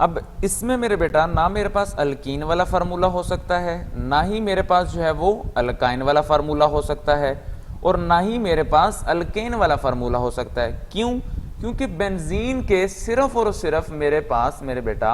अब इसमें मेरे बेटा ना मेरे पास अल्कीन वाला फार्मूला हो सकता है, ना ही मेरे पास जो है वो अल्काइन वाला फार्मूला हो सकता है, और ना ही मेरे पास अल्केन वाला फार्मूला हो सकता है। क्यों? क्योंकि बेंजीन के सिर्फ और सिर्फ मेरे पास मेरे बेटा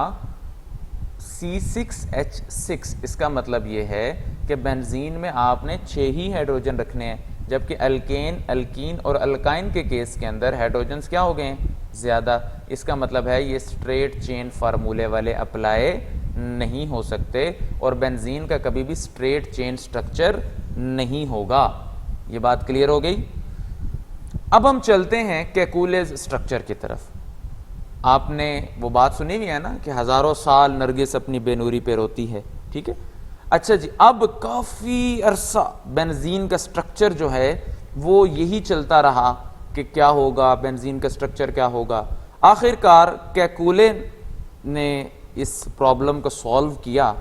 C6H6। इसका मतलब ये है कि बेंजीन में आपने 6 ही हाइड्रोजन रखने हैं, जबकि अल्केन, अल्कीन और अल्काइन के केस के अंदर हाइड्रोजन्स क्या हो गए हैं? ज़्यादा। इसका मतलब है ये स्ट्रेट चेन फार्मूले वाले अप्लाई नहीं हो सकते और बेंजीन का कभी भी स्ट्रेट चेन स्ट्रक्चर नहीं होगा। ये बात क्लियर हो गई? अब हम चलते हैं केकुलेज स्ट्रक्चर की तरफ। आपने वो बात सुनी हुई है ना कि हजारों साल नरगिस अपनी बेनूरी पे रोती है, ठीक है। अच्छा जी, अब काफी अरसा बेंजीन का स्ट्रक्चर जो है वो यही चलता रहा कि क्या होगा, बेंजीन का स्ट्रक्चर क्या होगा। आखिरकार केकुले ने इस प्रॉब्लम को सॉल्व किया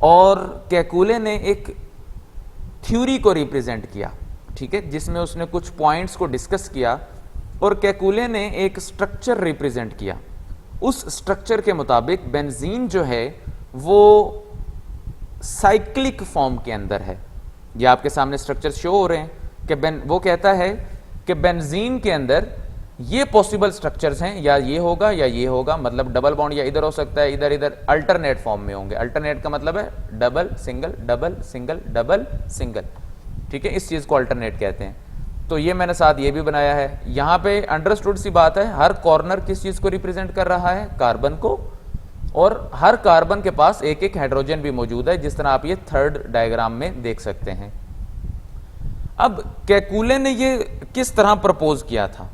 और केकुले ने एक थ्योरी को रिप्रेजेंट किया, ठीक है, जिसमें उसने कुछ पॉइंट्स को डिस्कस किया और केकुले ने एक स्ट्रक्चर रिप्रेजेंट किया। उस स्ट्रक्चर के मुताबिक बेंजीन जो है वो साइक्लिक फॉर्म के अंदर है। ये आपके सामने स्ट्रक्चर शो हो रहे हैं कि वो कहता है कि बेंजीन के अंदर ये पॉसिबल स्ट्रक्चर्स हैं, या ये होगा या ये होगा, मतलब डबल बॉन्ड या इधर हो सकता है, इधर इधर अल्टरनेट फॉर्म में होंगे। अल्टरनेट का मतलब है double single double single double single, ठीक है, इस चीज को अल्टरनेट कहते हैं। तो ये मैंने साथ ये भी बनाया है। यहां पे अंडरस्टूड सी बात है, हर कॉर्नर किस चीज को रिप्रेजेंट कर रहा है? कार्बन को, और हर कार्बन के पास एक एक हाइड्रोजन भी मौजूद है, जिस तरह आप ये थर्ड डायग्राम में देख सकते हैं। अब केकुले ने ये किस तरह प्रपोज किया था?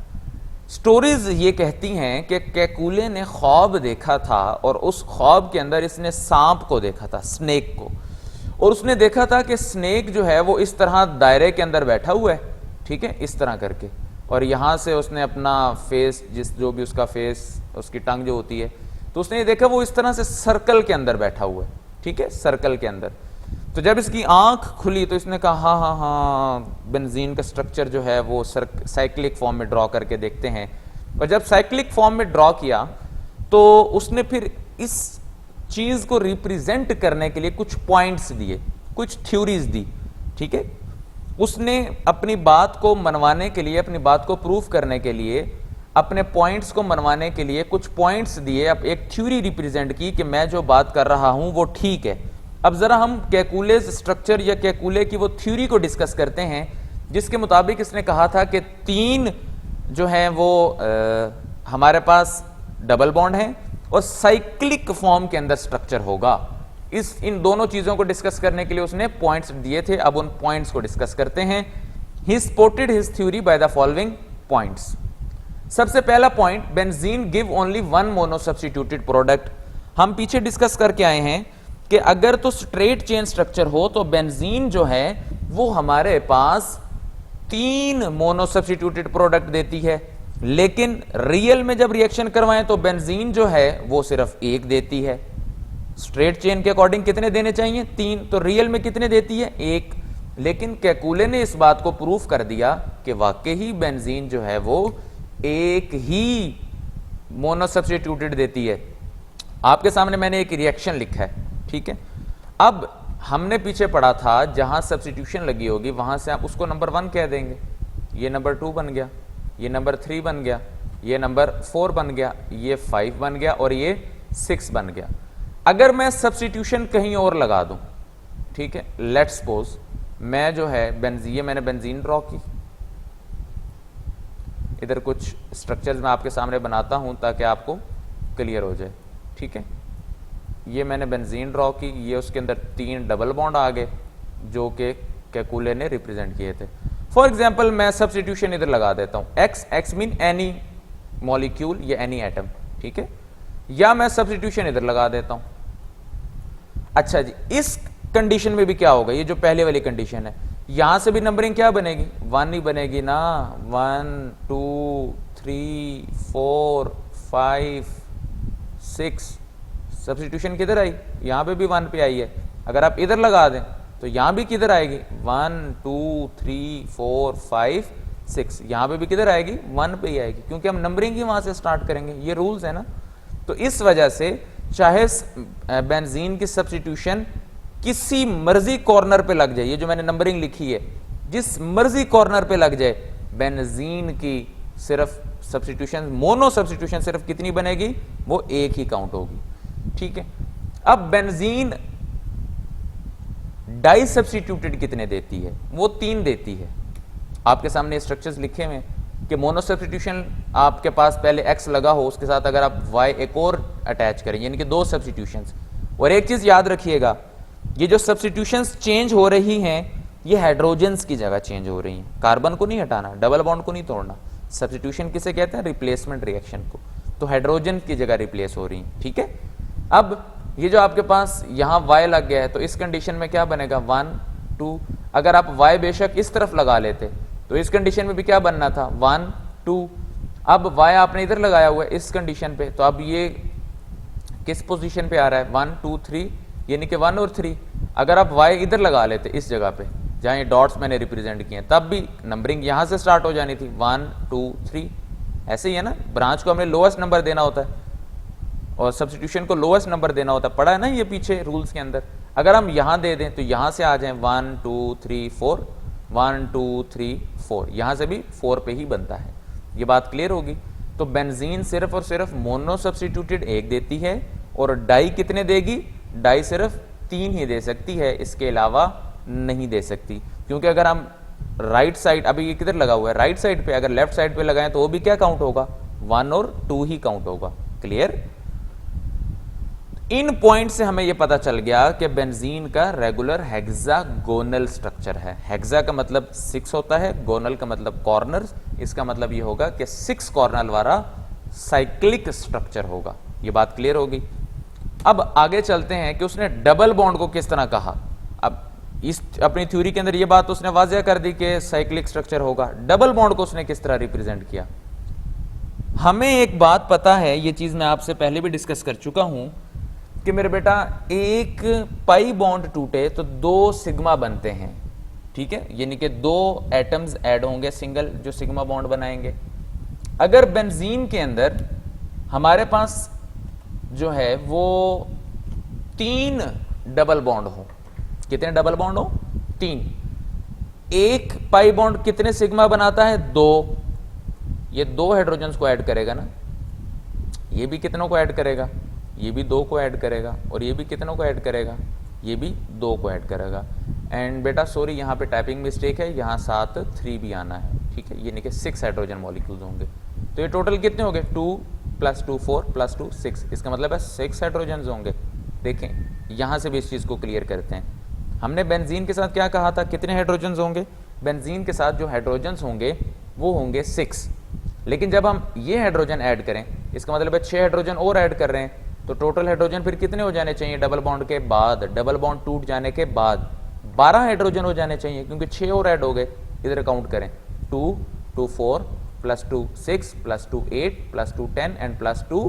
स्टोरीज ये कहती हैं कि केकुले ने ख्वाब देखा था और उस ख्वाब के अंदर इसने सांप को देखा था, स्नेक को, और उसने देखा था कि स्नेक जो है वो इस तरह दायरे के अंदर बैठा हुआ है, ठीक है, इस तरह करके, और यहां से उसने अपना फेस, जो भी उसका फेस, उसकी टंग जो होती है, तो उसने ये देखा वो इस तरह से सर्कल के अंदर बैठा हुआ है, ठीक है, सर्कल के अंदर। तो जब इसकी आंख खुली तो इसने कहा हाँ हाँ हाँ, बेंजीन का स्ट्रक्चर जो है वो साइक्लिक फॉर्म में ड्रॉ करके देखते हैं। और जब साइक्लिक फॉर्म में ड्रॉ किया तो उसने फिर इस चीज को रिप्रेजेंट करने के लिए कुछ पॉइंट्स दिए, कुछ थ्योरीज दी, ठीक है। उसने अपनी बात को मनवाने के लिए, अपनी बात को प्रूफ करने के लिए, अपने पॉइंट्स को मनवाने के लिए कुछ पॉइंट्स दिए, अब एक थ्योरी रिप्रेजेंट की कि मैं जो बात कर रहा हूं वो ठीक है। अब जरा हम केकुलेज स्ट्रक्चर या केकुले की वो थ्योरी को डिस्कस करते हैं, जिसके मुताबिक इसने कहा था कि 3 जो है वो हमारे पास डबल बॉन्ड है और साइक्लिक फॉर्म के अंदर स्ट्रक्चर होगा। इन दोनों चीजों को डिस्कस करने के लिए उसने पॉइंट्स दिए थे। अब उन पॉइंट्स को डिस्कस करते हैं। He supported his theory by the following points. सबसे पहला point, benzene give only 1 mono substituted product. हम पीछे डिस्कस करके आए हैं कि अगर तो स्ट्रेट चेन स्ट्रक्चर हो तो बेंजीन जो है वो हमारे पास 3 मोनो सब्स्टिट्यूटेड प्रोडक्ट देती है, लेकिन रियल में जब रिएक्शन करवाएं तो बेंजीन जो है वो सिर्फ 1 देती है। स्ट्रेट चेन के अकॉर्डिंग कितने देने चाहिए? 3, तो रियल में कितने देती है? 1। लेकिन केकुले ने इस बात को प्रूफ कर दिया कि वाकई ही बेंजीन जो है वो 1 ही मोनो सब्स्टिट्यूटेड देती है। आपके सामने मैंने एक रिएक्शन लिखा है, ठीक है। अब हमने पीछे पढ़ा था जहां सब्स्टिट्यूशन लगी होगी वहां से आप उसको नंबर 1 कह देंगे, ये नंबर 2 बन गया, ये नंबर 3 बन गया, ये नंबर 4 बन गया, ये 5 बन गया और ये 6 बन गया। अगर मैं सब्स्टिट्यूशन कहीं और लगा दूं, ठीक है, लेट्स सपोज मैं जो है मैंने बेंजीन ड्रॉ की, इधर कुछ स्ट्रक्चर्स मैं आपके सामने बनाता हूं ताकि आपको क्लियर हो जाए, ठीक है। ये मैंने बेंजीन ड्रॉ की, ये उसके अंदर 3 डबल बॉन्ड आ गए जो कि केकुले ने रिप्रेजेंट किए थे। फॉर एग्जांपल मैं सब्स्टिट्यूशन इधर लगा देता हूं, एक्स मीन एनी मॉलिक्यूल या एनी एटम, ठीक है, या मैं सब्स्टिट्यूशन इधर लगा देता हूं। अच्छा जी, इस कंडीशन में भी क्या होगा? ये जो पहले वाली कंडीशन है, यहां से भी नंबरिंग क्या बनेगी? 1 ही बनेगी ना। 1 2 3 4 5 6। सब्स्टिट्यूशन किधर आई? यहां पे भी 1 पे आई है। अगर आप इधर लगा दें तो यहां भी किधर आएगी? 1 2 3 4 5 6। यहां पे भी किधर आएगी? 1 पे ही आएगी, क्योंकि हम नंबरिंग ही वहां से स्टार्ट करेंगे। ये रूल्स है ना। तो इस वजह से चाहे बेंजीन की सब्स्टिट्यूशन किसी मर्जी कॉर्नर पे लग जाए, ये जो मैंने नंबरिंग लिखी है, जिस मर्जी कॉर्नर पे लग जाए, बेंजीन की सिर्फ सब्स्टिट्यूशन, मोनो सब्स्टिट्यूशन सिर्फ कितनी बनेगी, वो एक ही काउंट होगी। ठीक है, अब बेंजीन डाई सब्स्टिट्यूटेड कितने देती है, वो 3 देती है। आपके सामने स्ट्रक्चर्स लिखे हुए कि मोनो सब्स्टिट्यूशन आपके पास पहले x लगा हो, उसके साथ अगर आप y एक और अटैच करें, यानी कि 2 सब्स्टिट्यूशंस। और एक चीज याद रखिएगा, ये जो सब्स्टिट्यूशंस चेंज हो रही हैं, ये हाइड्रोजन्स की जगह चेंज हो रही हैं। कार्बन को नहीं हटाना, डबल बॉन्ड को नहीं तोड़ना। सब्स्टिट्यूशन किसे कहते हैं, रिप्लेसमेंट रिएक्शन को। तो हाइड्रोजन की जगह रिप्लेस हो रही हैं। ठीक है, अब ये जो आपके पास यहां y लग गया है, तो इस कंडीशन में क्या बनेगा, 1 2। अगर आप y बेशक इस तरफ लगा लेते तो इस कंडीशन में भी क्या बनना था, 1 2। अब y आपने इधर लगाया हुआ है इस कंडीशन पे, तो अब ये किस पोजीशन पे आ रहा है, 1 2 3, यानी कि 1 और 3। अगर आप y इधर लगा लेते इस जगह पे जहां ये डॉट्स मैंने रिप्रेजेंट किए, तब भी नंबरिंग यहां से स्टार्ट हो जानी थी, 1 2 3। ऐसे ही है ना, ब्रांच को हमने लोएस्ट नंबर देना होता है और सब्स्टिट्यूशन को लोएस्ट नंबर देना होता है, पढ़ा है ना ये पीछे रूल्स के अंदर। अगर हम यहां दे दें तो यहां से आ जाए 1 2 3 4, 1 2 3 4, यहां से भी 4 पे ही बनता है। ये बात क्लियर होगी। तो बेंजीन सिर्फ और सिर्फ मोनो सब्स्टिट्यूटेड एक देती है, और डाई कितने देगी, डाई सिर्फ 3 ही दे सकती है, इसके अलावा नहीं दे सकती। क्योंकि अगर हम राइट साइड, अभी ये किधर लगा हुआ है, राइट साइड पे, अगर लेफ्ट साइड पे लगाएं तो वो भी क्या काउंट होगा, 1 और 2 ही काउंट होगा। क्लियर। इन पॉइंट से हमें यह पता चल गया कि बेंजीन का रेगुलर हेक्सागोनल स्ट्रक्चर है। हेक्सा का मतलब 6 होता है, गोनल का मतलब कॉर्नर्स। इसका मतलब यह होगा कि 6 कॉर्नर वाला साइक्लिक स्ट्रक्चर होगा। यह बात क्लियर होगी। अब आगे चलते हैं कि उसने डबल बॉन्ड को किस तरह कहा। अब इस अपनी थ्योरी के अंदर यह बात उसने वाज़ेह कर दी कि साइक्लिक स्ट्रक्चर होगा। डबल बॉन्ड को उसने किस तरह रिप्रेजेंट किया। हमें एक बात पता है, यह चीज मैं आपसे पहले भी डिस्कस कर चुका हूं कि मेरे बेटा एक पाई बॉन्ड टूटे तो 2 सिग्मा बनते हैं। ठीक है, यानी कि 2 एटम्स ऐड होंगे सिंगल, जो सिग्मा बॉन्ड बनाएंगे। अगर बेंजीन के अंदर हमारे पास जो है वो 3 डबल बॉन्ड हो, कितने डबल बॉन्ड हो, 3। एक पाई बॉन्ड कितने सिग्मा बनाता है, 2। ये 2 हाइड्रोजन्स को ऐड करेगा ना, ये भी कितनों को ऐड करेगा, ये भी 2 को ऐड करेगा, और ये भी कितनों को ऐड करेगा, ये भी 2 को ऐड करेगा। एंड बेटा सॉरी, यहाँ पे टाइपिंग मिस्टेक है, यहाँ साथ 3 भी आना है। ठीक है, यानी कि 6 हाइड्रोजन मॉलिक्यूल्स होंगे। तो ये टोटल कितने हो गए, 2 + 2 4 + 2 6। इसका मतलब है 6 हाइड्रोजन होंगे। देखें, यहाँ से भी इस चीज़ को क्लियर करते हैं। हमने बेंजीन के साथ क्या कहा था, कितने हाइड्रोजन होंगे, बेंजीन के साथ जो हाइड्रोजन होंगे वो होंगे 6। लेकिन जब हम ये हाइड्रोजन ऐड करें, इसका मतलब है 6 हाइड्रोजन और ऐड कर रहे हैं, तो टोटल हाइड्रोजन फिर कितने हो जाने चाहिए डबल बॉन्ड के बाद, डबल बॉन्ड टूट जाने के बाद 12 हाइड्रोजन हो जाने चाहिए, क्योंकि 6 और ऐड हो गए। इधर काउंट करें, 2 2 4 + 2 6 + 2 8 + 2 10 एंड +2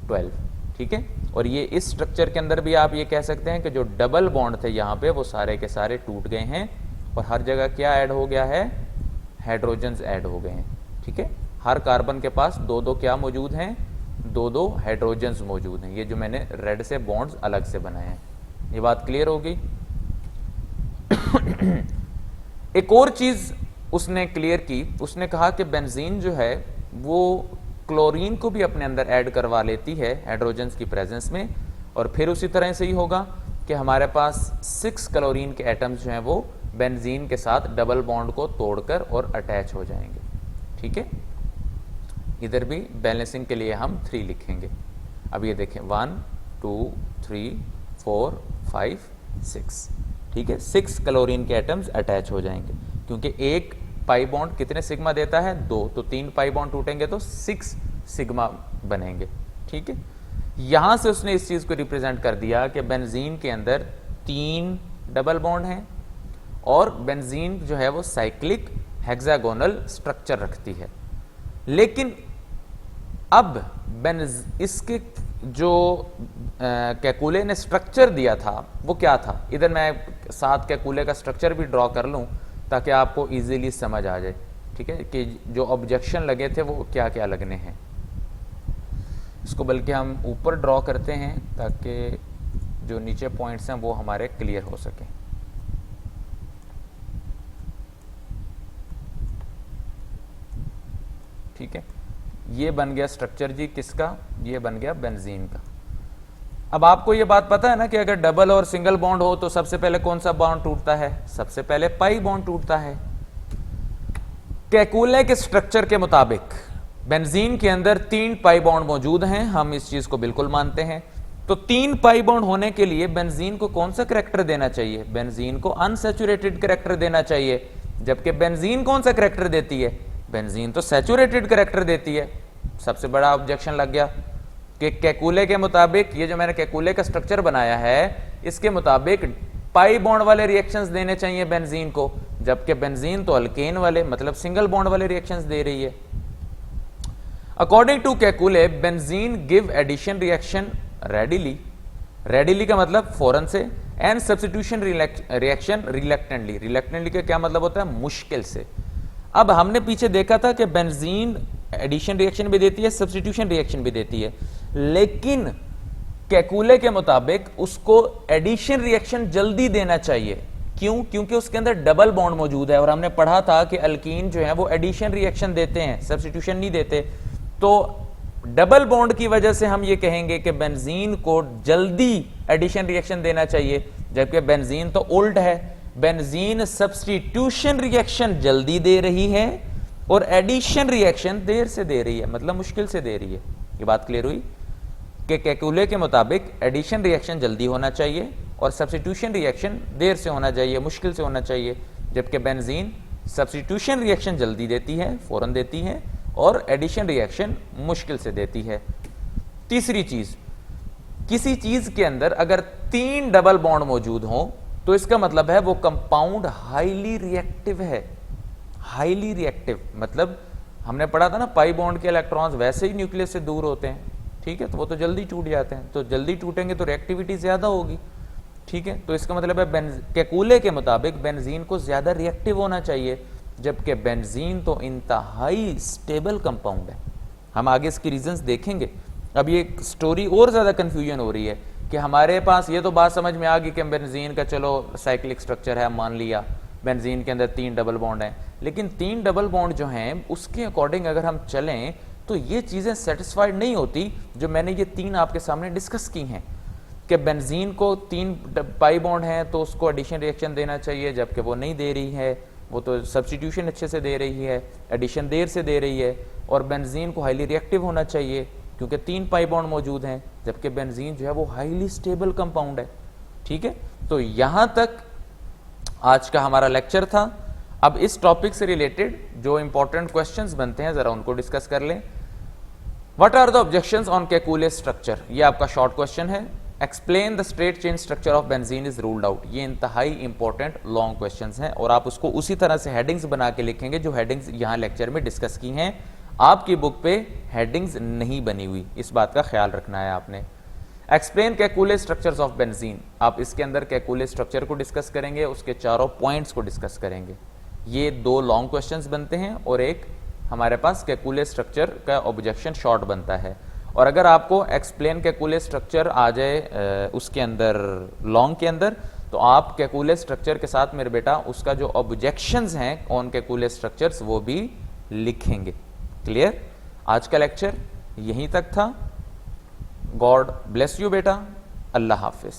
12। ठीक है, और ये इस स्ट्रक्चर के अंदर भी आप ये कह सकते हैं कि जो डबल बॉन्ड थे यहाँ पे वो सारे के सारे टूट गए हैं, और हर जगह क्या ऐड हो गया है, हाइड्रोजन्स ऐड हो गए हैं। ठीक है, हर कार्बन के पास 2-2 क्या मौजूद हैं, 2-2 हाइड्रोजन्स मौजूद हैं। ये जो मैंने रेड से बॉन्ड्स अलग से बनाए हैं, ये बात क्लियर होगी। एक और चीज उसने क्लियर की, उसने कहा कि बेंजीन जो है वो क्लोरीन को भी अपने अंदर ऐड करवा लेती है हाइड्रोजन्स की प्रेजेंस में, और फिर उसी तरह से ही होगा कि हमारे पास 6 क्लोरीन के एटम्स जो हैं वो बेंजीन के साथ डबल बॉन्ड को तोड़कर और अटैच हो जाएंगे। ठीक है, इधर भी बैलेंसिंग के लिए हम 3 लिखेंगे। अब ये देखें, 1 2 3 4 5 6। ठीक है, 6 क्लोरीन के एटम्स अटैच हो जाएंगे, क्योंकि एक पाई बॉन्ड कितने सिग्मा देता है, 2। तो 3 पाई बॉन्ड टूटेंगे तो 6 सिग्मा बनेंगे। ठीक है, यहां से उसने इस चीज को रिप्रेजेंट कर दिया कि बेंजीन के अंदर 3 डबल बॉन्ड हैं, और बेंजीन जो है वो साइक्लिक हेक्सागोनल स्ट्रक्चर रखती है। लेकिन अब इसके जो कैकुले ने स्ट्रक्चर दिया था वो क्या था, इधर मैं साथ कैकुले का स्ट्रक्चर भी ड्रॉ कर लूं ताकि आपको इजीली समझ आ जाए। ठीक है, कि जो ऑब्जेक्शन लगे थे वो क्या क्या लगने हैं। इसको बल्कि हम ऊपर ड्रॉ करते हैं ताकि जो नीचे पॉइंट्स हैं वो हमारे क्लियर हो सके। ठीक है, ये बन गया स्ट्रक्चर जी किसका, ये बन गया बेंजीन का। अब आपको ये बात पता है ना कि अगर डबल और सिंगल बॉन्ड हो तो सबसे पहले कौन सा बॉन्ड टूटता है, सबसे पहले पाई बॉन्ड टूटता है। केकुले के स्ट्रक्चर के मुताबिक बेंजीन के अंदर 3 पाई बॉन्ड मौजूद हैं, हम इस चीज को बिल्कुल मानते हैं। तो 3 पाई बॉन्ड होने के लिए बेंजीन को कौन सा करैक्टर देना चाहिए, बेंजीन को अनसैचुरेटेड करैक्टर देना चाहिए। जबकि बेंजीन कौन सा करैक्टर देती है, बेंजीन तो सैचुरेटेड करैक्टर देती है। सबसे बड़ा ऑब्जेक्शन लग गया कि केकुले के मुताबिक, ये जो मैंने केकुले का स्ट्रक्चर बनाया है इसके मुताबिक पाई बॉन्ड वाले रिएक्शंस देने चाहिए बेंजीन को, जबकि बेंजीन तो अल्केन वाले मतलब सिंगल बॉन्ड वाले रिएक्शंस दे रही है। According to Kekule benzene give addition reaction readily, readily का मतलब फौरन से, and substitution reaction reluctantly, reluctantly का क्या मतलब होता है, मुश्किल से। अब हमने पीछे देखा था कि बेंजीन एडिशन रिएक्शन भी देती है, सब्स्टिट्यूशन रिएक्शन भी देती है, लेकिन केकुले के मुताबिक उसको एडिशन रिएक्शन जल्दी देना चाहिए। क्यों, क्योंकि उसके अंदर डबल बॉन्ड मौजूद है और हमने पढ़ा था कि अल्कीन जो है वो एडिशन रिएक्शन देते हैं, सब्स्टिट्यूशन नहीं देते। तो डबल बॉन्ड की वजह से हम ये कहेंगे कि बेंजीन को जल्दी एडिशन रिएक्शन देना चाहिए, जबकि बेंजीन तो उल्ट है, बेंजीन सब्स्टिट्यूशन रिएक्शन जल्दी दे रही है और एडिशन रिएक्शन देर से दे रही है, मतलब मुश्किल से दे रही है। ये बात क्लियर हुई कि केकुले के मुताबिक एडिशन रिएक्शन जल्दी होना चाहिए और सब्स्टिट्यूशन रिएक्शन देर से होना चाहिए, मुश्किल से होना चाहिए, जबकि बेंजीन सब्स्टिट्यूशन रिएक्शन जल्दी देती है, फौरन देती है, और एडिशन रिएक्शन मुश्किल से देती है। तीसरी चीज, किसी चीज के अंदर अगर 3 डबल बॉन्ड मौजूद हो तो इसका मतलब है वो कंपाउंड हाईली रिएक्टिव है। हाईली रिएक्टिव मतलब हमने पढ़ा था ना, पाई बॉन्ड के इलेक्ट्रॉन्स वैसे ही न्यूक्लियस से दूर होते हैं, ठीक है, तो वो तो जल्दी टूट जाते हैं, तो जल्दी टूटेंगे तो रिएक्टिविटी ज्यादा होगी। ठीक है, तो इसका मतलब है केकुले के मुताबिक बेंजीन को ज्यादा रिएक्टिव होना चाहिए, जबकि बेंजीन तो इंतहाई स्टेबल कंपाउंड है। हम आगे इसकी रीजंस देखेंगे। अब ये स्टोरी और ज्यादा कंफ्यूजन हो रही है कि हमारे पास ये तो बात समझ में आ गई कि बेंजीन का चलो साइक्लिक स्ट्रक्चर है, मान लिया बेंजीन के अंदर 3 डबल बॉन्ड हैं, लेकिन 3 डबल बॉन्ड जो हैं उसके अकॉर्डिंग अगर हम चलें तो ये चीजें सेटिस्फाइड नहीं होती जो मैंने ये 3 आपके सामने डिस्कस की हैं कि बेंजीन को 3 पाई बॉन्ड हैं तो उसको एडिशन रिएक्शन देना चाहिए, जबकि वो नहीं दे रही है, वो तो सब्स्टिट्यूशन अच्छे से दे रही है, एडिशन देर से दे रही है, और बेंजीन को हाईली रिएक्टिव होना चाहिए क्योंकि 3 पाई बॉन्ड मौजूद हैं, जबकि बेंजीन जो है वो हाईली स्टेबल कंपाउंड है। ठीक है, तो यहां तक आज का हमारा लेक्चर था। अब इस टॉपिक से रिलेटेड जो इंपॉर्टेंट क्वेश्चंस बनते हैं जरा उनको डिस्कस कर लें। What are the objections on Kekule structure, ये आपका शॉर्ट क्वेश्चन है। Explain the straight chain structure of benzene is ruled out, ये इंतहाई इंपॉर्टेंट लॉन्ग क्वेश्चंस हैं और आप उसको उसी तरह से हेडिंग्स बना के लिखेंगे जो हेडिंग्स यहां लेक्चर में डिस्कस की हैं। आपकी बुक पे हेडिंग्स नहीं बनी हुई, इस बात का ख्याल रखना है आपने। Explain Kekule structures of benzene, आप इसके अंदर केकुले स्ट्रक्चर को डिस्कस करेंगे, उसके चारों पॉइंट्स को डिस्कस करेंगे। ये 2 लॉन्ग क्वेश्चंस बनते हैं और एक हमारे पास केकुले स्ट्रक्चर का ऑब्जेक्शन शॉर्ट बनता है। और अगर आपको एक्सप्लेन केकुले स्ट्रक्चर आ जाए उसके अंदर लॉन्ग के अंदर, तो आप केकुले स्ट्रक्चर के साथ मेरे बेटा उसका जो ऑब्जेक्शंस हैं ऑन केकुले स्ट्रक्चर्स वो भी लिखेंगे। क्लियर? आज का लेक्चर यहीं तक था। गॉड ब्लेस यू बेटा, अल्लाह हाफिज।